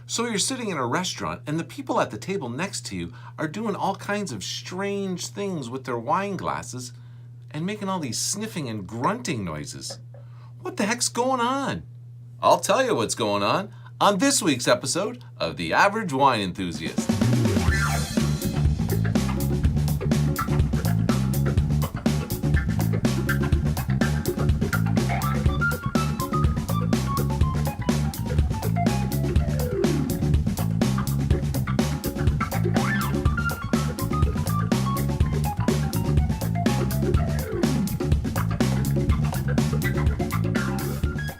So you're sitting in a restaurant and the people at the table next to you are doing all kinds of strange things with their wine glasses and making all these sniffing and grunting noises. What the heck's going on? I'll tell you what's going on this week's episode of The Average Wine Enthusiast.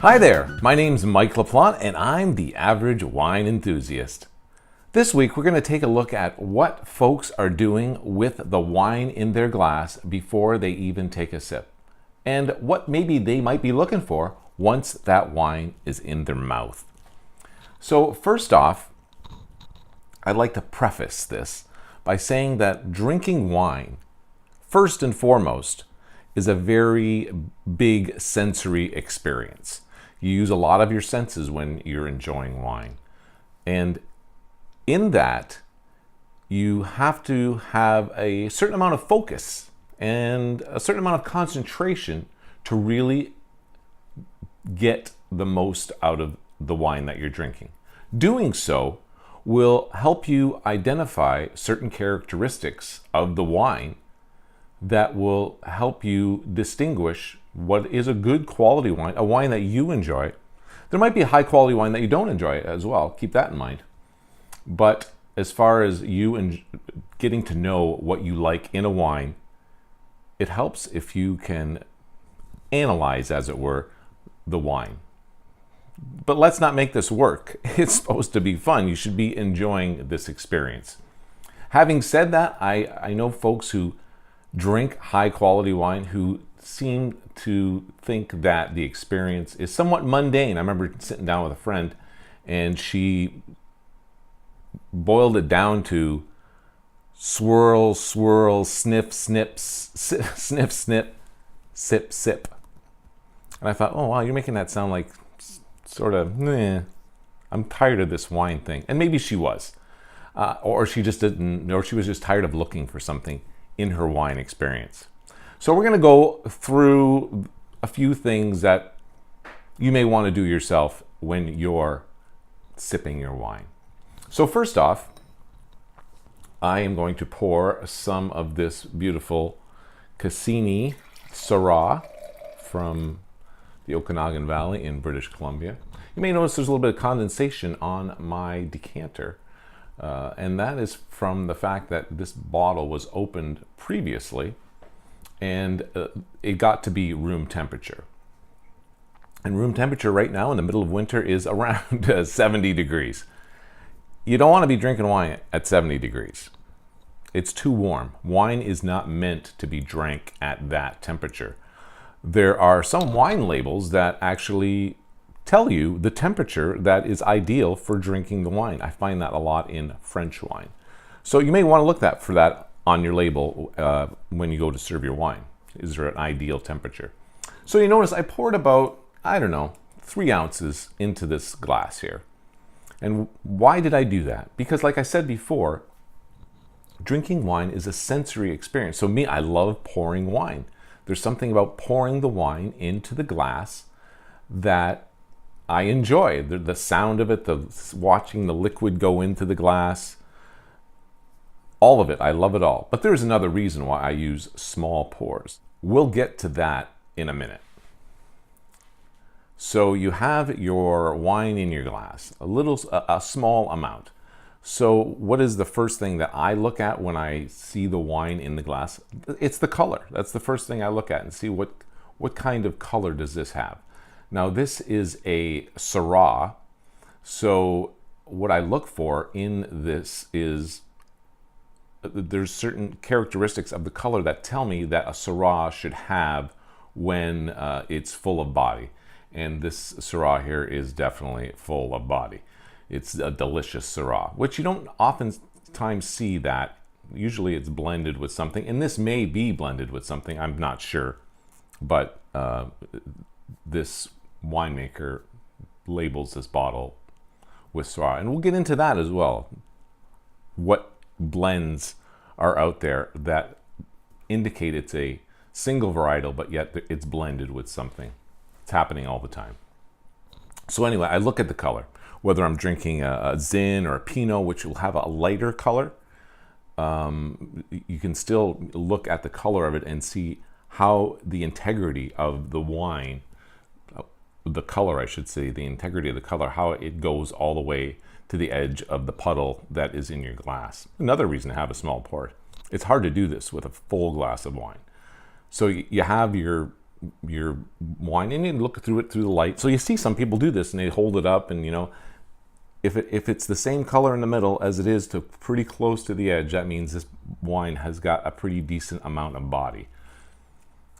Hi there, my name's Mike LaPlante and I'm the Average Wine Enthusiast. This week we're going to take a look at what folks are doing with the wine in their glass before they even take a sip, and what maybe they might be looking for once that wine is in their mouth. So first off, I'd like to preface this by saying that drinking wine, first and foremost, is a very big sensory experience. You use a lot of your senses when you're enjoying wine. And in that, you have to have a certain amount of focus and a certain amount of concentration to really get the most out of the wine that you're drinking. Doing so will help you identify certain characteristics of the wine that will help you distinguish what is a good quality wine, a wine that you enjoy. There might be a high quality wine that you don't enjoy as well. Keep that in mind. But as far as you getting to know what you like in a wine, it helps if you can analyze, as it were, the wine. But let's not make this work. It's supposed to be fun. You should be enjoying this experience. Having said that, I know folks who drink high quality wine who seem to think that the experience is somewhat mundane. I remember sitting down with a friend and she boiled it down to swirl, swirl, sniff, snips, sniff, snip, sip, sip. And I thought, oh wow, you're making that sound like sort of, I'm tired of this wine thing. And maybe she was. Or she just didn't, or she was just tired of looking for something in her wine experience. So we're going to go through a few things that you may want to do yourself when you're sipping your wine. So first off, I am going to pour some of this beautiful Cassini Syrah from the Okanagan Valley in British Columbia. You may notice there's a little bit of condensation on my decanter. And that is from the fact that this bottle was opened previously and it got to be room temperature. And room temperature right now in the middle of winter is around 70 degrees. You don't want to be drinking wine at 70 degrees. It's too warm. Wine is not meant to be drank at that temperature. There are some wine labels that actually tell you the temperature that is ideal for drinking the wine. I find that a lot in French wine. So you may want to look for that on your label when you go to serve your wine. Is there an ideal temperature? So you notice I poured about, 3 ounces into this glass here. And why did I do that? Because like I said before, drinking wine is a sensory experience. So I love pouring wine. There's something about pouring the wine into the glass that I enjoy. The sound of it, watching the liquid go into the glass, all of it. I love it all. But there's another reason why I use small pours. We'll get to that in a minute. So you have your wine in your glass, a small amount. So what is the first thing that I look at when I see the wine in the glass? It's the color. That's the first thing I look at and see what kind of color does this have. Now this is a Syrah, so what I look for in this is there's certain characteristics of the color that tell me that a Syrah should have when it's full of body. And this Syrah here is definitely full of body. It's a delicious Syrah, which you don't oftentimes see that. Usually it's blended with something, and this may be blended with something, I'm not sure. But this winemaker labels this bottle with Syrah. And we'll get into that as well. What blends are out there that indicate it's a single varietal, but yet it's blended with something. It's happening all the time. So anyway, I look at the color, whether I'm drinking a Zin or a Pinot, which will have a lighter color. You can still look at the color of it and see how the integrity of the wine, the color I should say, the integrity of the color, how it goes all the way to the edge of the puddle that is in your glass. Another reason to have a small pour. It's hard to do this with a full glass of wine. So you have your wine and you look through it through the light. So you see some people do this and they hold it up, and you know, if it's the same color in the middle as it is to pretty close to the edge, that means this wine has got a pretty decent amount of body.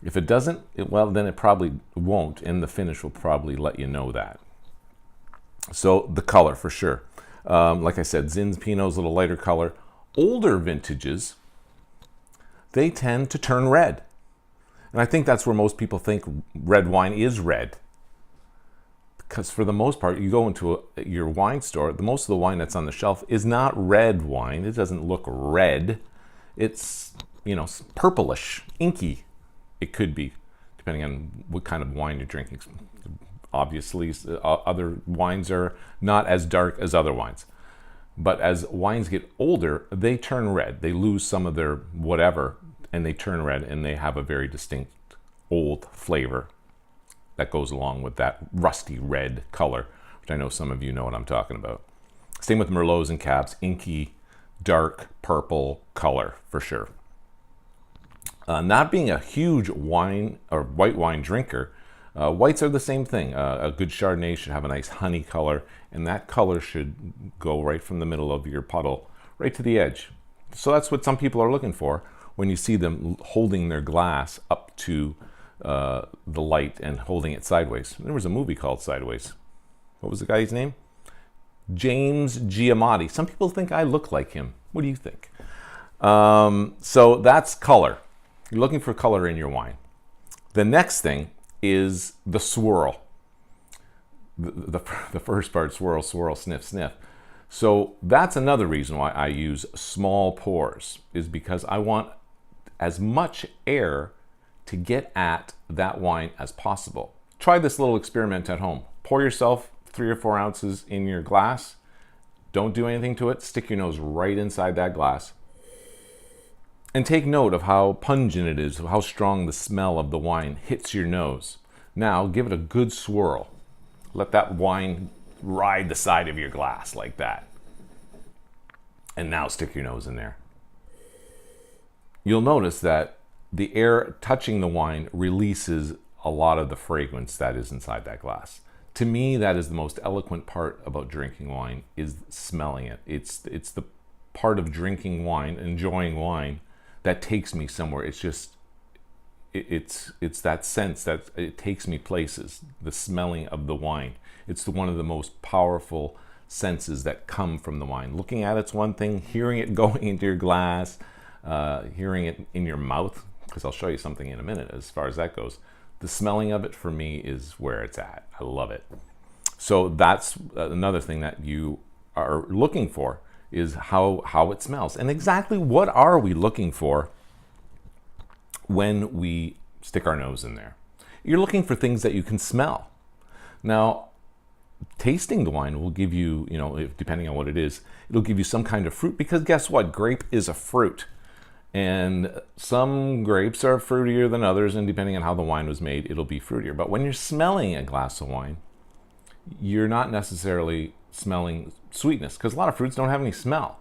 If it doesn't, well, then it probably won't, and the finish will probably let you know that. So the color for sure. Like I said, Zin's Pinot's a little lighter color. Older vintages, they tend to turn red. And I think that's where most people think red wine is red. Because for the most part, you go into your wine store, most of the wine that's on the shelf is not red wine. It doesn't look red. It's, you know, purplish, inky. It could be, depending on what kind of wine you're drinking. Obviously, other wines are not as dark as other wines. But as wines get older, they turn red. They lose some of their whatever, and they turn red, and they have a very distinct old flavor that goes along with that rusty red color, which I know some of you know what I'm talking about. Same with Merlots and Cabs, inky, dark purple color for sure. Not being a huge wine or white wine drinker, whites are the same thing. A good Chardonnay should have a nice honey color, and that color should go right from the middle of your puddle right to the edge. So that's what some people are looking for when you see them holding their glass up to the light and holding it sideways. There was a movie called Sideways. What was the guy's name? James Giamatti. Some people think I look like him. What do you think? So that's color. You're looking for color in your wine. The next thing is the swirl. The first part, swirl, swirl, sniff, sniff. So that's another reason why I use small pours, is because I want as much air to get at that wine as possible. Try this little experiment at home. Pour yourself 3 or 4 ounces in your glass. Don't do anything to it. Stick your nose right inside that glass. And take note of how pungent it is, how strong the smell of the wine hits your nose. Now give it a good swirl. Let that wine ride the side of your glass like that. And now stick your nose in there. You'll notice that the air touching the wine releases a lot of the fragrance that is inside that glass. To me, that is the most eloquent part about drinking wine, is smelling it. It's the part of drinking wine, enjoying wine, that takes me somewhere. It's just, it's that sense that it takes me places, the smelling of the wine. It's one of the most powerful senses that come from the wine. Looking at it's one thing, hearing it going into your glass, hearing it in your mouth, because I'll show you something in a minute as far as that goes. The smelling of it for me is where it's at. I love it. So that's another thing that you are looking for, is how it smells. And exactly what are we looking for when we stick our nose in there? You're looking for things that you can smell. Now, tasting the wine will give you, depending on what it is, it'll give you some kind of fruit, because guess what? Grape is a fruit. And some grapes are fruitier than others, and depending on how the wine was made, it'll be fruitier. But when you're smelling a glass of wine, you're not necessarily smelling sweetness, because a lot of fruits don't have any smell.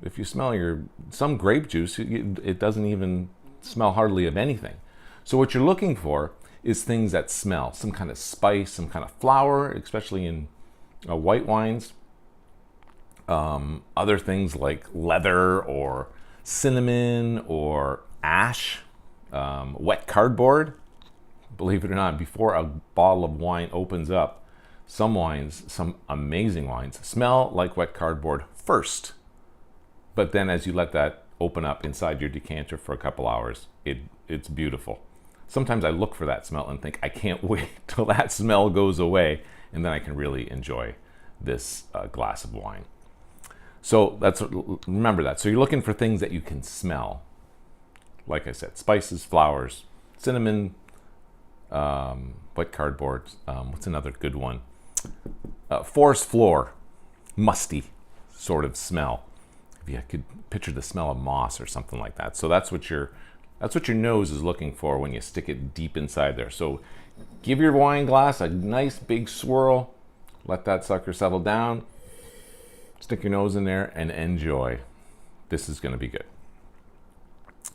If you smell some grape juice, it doesn't even smell hardly of anything. So what you're looking for is things that smell, some kind of spice, some kind of flower, especially in white wines. Other things like leather or cinnamon or ash, wet cardboard. Believe it or not, before a bottle of wine opens up, some wines, some amazing wines, smell like wet cardboard first. But then as you let that open up inside your decanter for a couple hours, it's beautiful. Sometimes I look for that smell and think, I can't wait till that smell goes away, and then I can really enjoy this glass of wine. So remember that. So you're looking for things that you can smell. Like I said, spices, flowers, cinnamon, wet cardboard. What's another good one? Forest floor, musty sort of smell. If you could picture the smell of moss or something like that. So that's what your nose is looking for when you stick it deep inside there. So give your wine glass a nice big swirl. Let that sucker settle down. Stick your nose in there and enjoy. This is going to be good.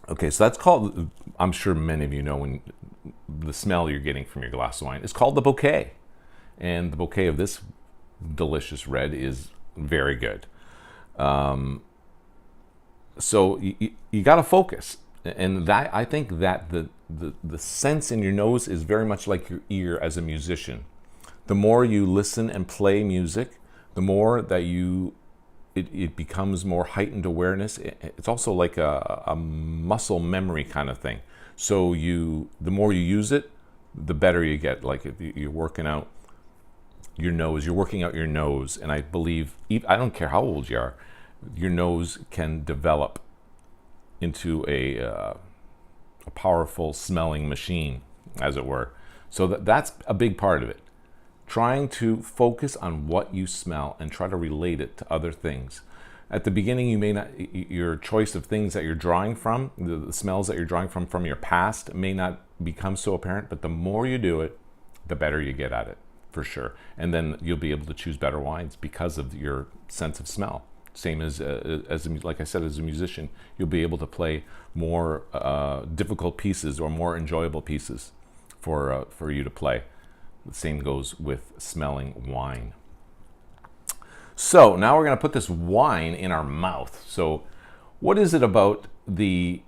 Okay, so that's called, I'm sure many of you know when the smell you're getting from your glass of wine is called the bouquet. And the bouquet of this delicious red is very good. So you got to focus. And that, I think that the sense in your nose is very much like your ear as a musician. The more you listen and play music, the more that it becomes more heightened awareness. It's also like a muscle memory kind of thing. So the more you use it, the better you get. Like if you're working out your nose, you're working out your nose. And I believe, I don't care how old you are, your nose can develop into a powerful smelling machine, as it were. So that's a big part of it. Trying to focus on what you smell and try to relate it to other things. At the beginning, you may not, your choice of things that you're drawing from, the smells that you're drawing from your past may not become so apparent, but the more you do it, the better you get at it, for sure. And then you'll be able to choose better wines because of your sense of smell. Same as like I said, as a musician, you'll be able to play more difficult pieces or more enjoyable pieces for you to play. The same goes with smelling wine. So now we're going to put this wine in our mouth. So what is it about the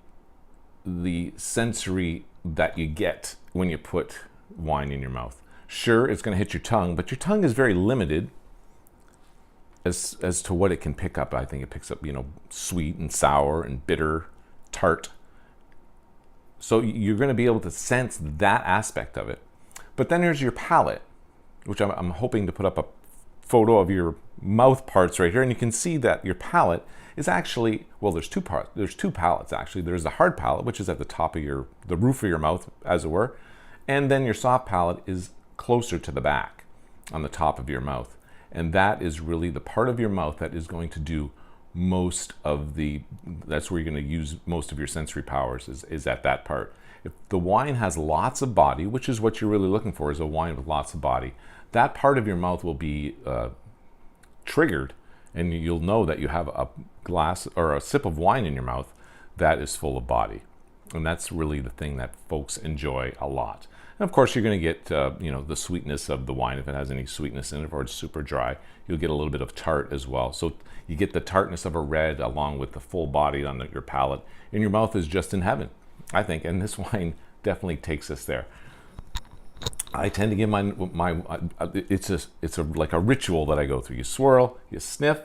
sensory that you get when you put wine in your mouth? Sure, it's going to hit your tongue, but your tongue is very limited as to what it can pick up. I think it picks up, sweet and sour and bitter, tart. So you're going to be able to sense that aspect of it. But then there's your palate, which I'm hoping to put up a photo of your mouth parts right here. And you can see that your palate is actually, well, there's two parts. There's two palates, actually. There's the hard palate, which is at the top of the roof of your mouth, as it were. And then your soft palate is closer to the back on the top of your mouth. And that is really the part of your mouth that is going to do most of that's where you're going to use most of your sensory powers, is at that part. If the wine has lots of body, which is what you're really looking for, is a wine with lots of body, that part of your mouth will be triggered, and you'll know that you have a glass or a sip of wine in your mouth that is full of body. And that's really the thing that folks enjoy a lot. And of course, you're going to get the sweetness of the wine, if it has any sweetness in it, or it's super dry. You'll get a little bit of tart as well. So you get the tartness of a red along with the full body on your palate, and your mouth is just in heaven, I think. And this wine definitely takes us there. I tend to give it's like a ritual that I go through. You swirl, you sniff,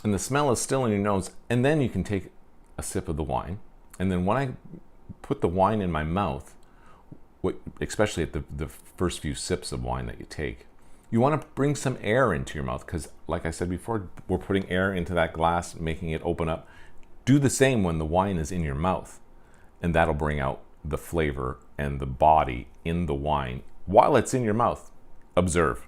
and the smell is still in your nose, and then you can take a sip of the wine. And then when I put the wine in my mouth, especially at the first few sips of wine that you take, you want to bring some air into your mouth, because like I said before, we're putting air into that glass, making it open up. Do the same when the wine is in your mouth, and that'll bring out the flavor and the body in the wine while it's in your mouth. Observe.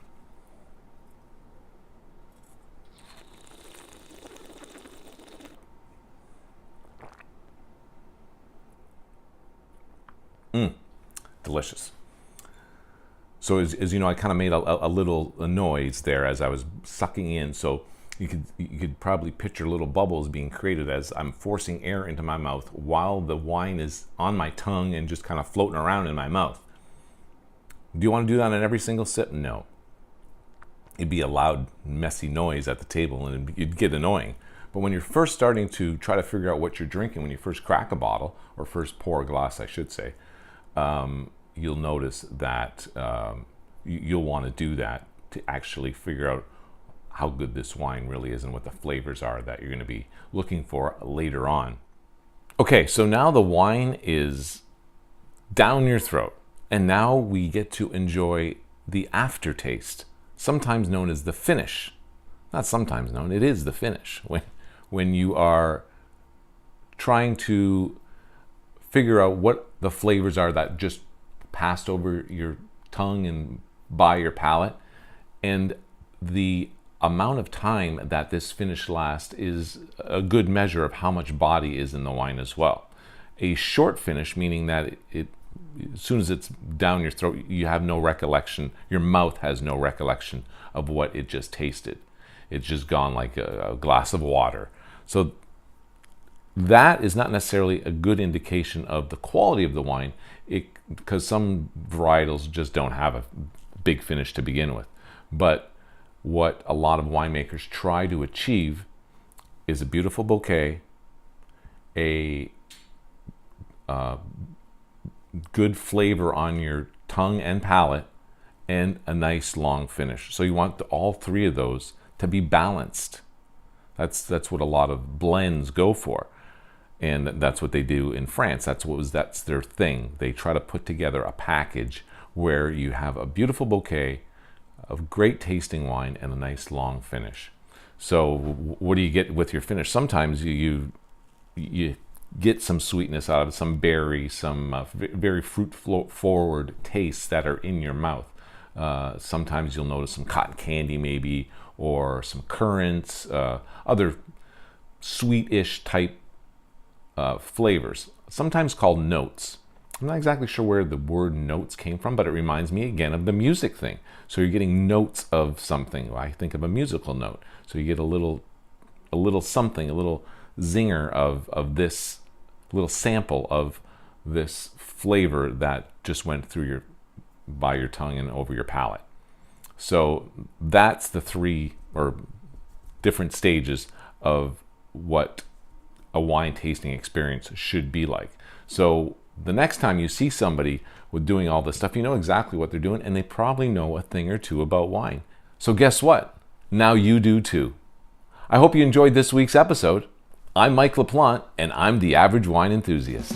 Delicious. So as you know, I kind of made a little noise there as I was sucking in. So you could probably picture little bubbles being created as I'm forcing air into my mouth while the wine is on my tongue and just kind of floating around in my mouth. Do you want to do that on every single sip? No. It'd be a loud, messy noise at the table, and it'd get annoying. But when you're first starting to try to figure out what you're drinking, when you first crack a bottle, or first pour a glass, I should say, you'll notice that you'll want to do that to actually figure out how good this wine really is and what the flavors are that you're going to be looking for later on. Okay, so now the wine is down your throat, and now we get to enjoy the aftertaste sometimes known as the finish. Not sometimes known, it is the finish. When you are trying to figure out what the flavors are that just passed over your tongue and by your palate, and the amount of time that this finish lasts is a good measure of how much body is in the wine as well. A short finish, meaning that it as soon as it's down your throat, you have no recollection, your mouth has no recollection of what it just tasted. It's just gone like a glass of water. So that is not necessarily a good indication of the quality of the wine, because some varietals just don't have a big finish to begin with. But what a lot of winemakers try to achieve is a beautiful bouquet, a good flavor on your tongue and palate, and a nice long finish. So you want all three of those to be balanced. That's what a lot of blends go for, and that's what they do in France. That's their thing. They try to put together a package where you have a beautiful bouquet of great tasting wine and a nice long finish. So what do you get with your finish? Sometimes you get some sweetness out of it, some berry, some very fruit forward tastes that are in your mouth. Sometimes you'll notice some cotton candy maybe, or some currants, other sweet-ish type flavors, sometimes called notes. I'm not exactly sure where the word notes came from, but it reminds me again of the music thing. So you're getting notes of something. I think of a musical note. So you get a little something, a little zinger of this, little sample of this flavor that just went through by your tongue and over your palate. So that's the three or different stages of what a wine tasting experience should be like. So the next time you see somebody with doing all this stuff, you know exactly what they're doing, and they probably know a thing or two about wine. So guess what? Now you do too. I hope you enjoyed this week's episode. I'm Mike LaPlante, and I'm the Average Wine Enthusiast.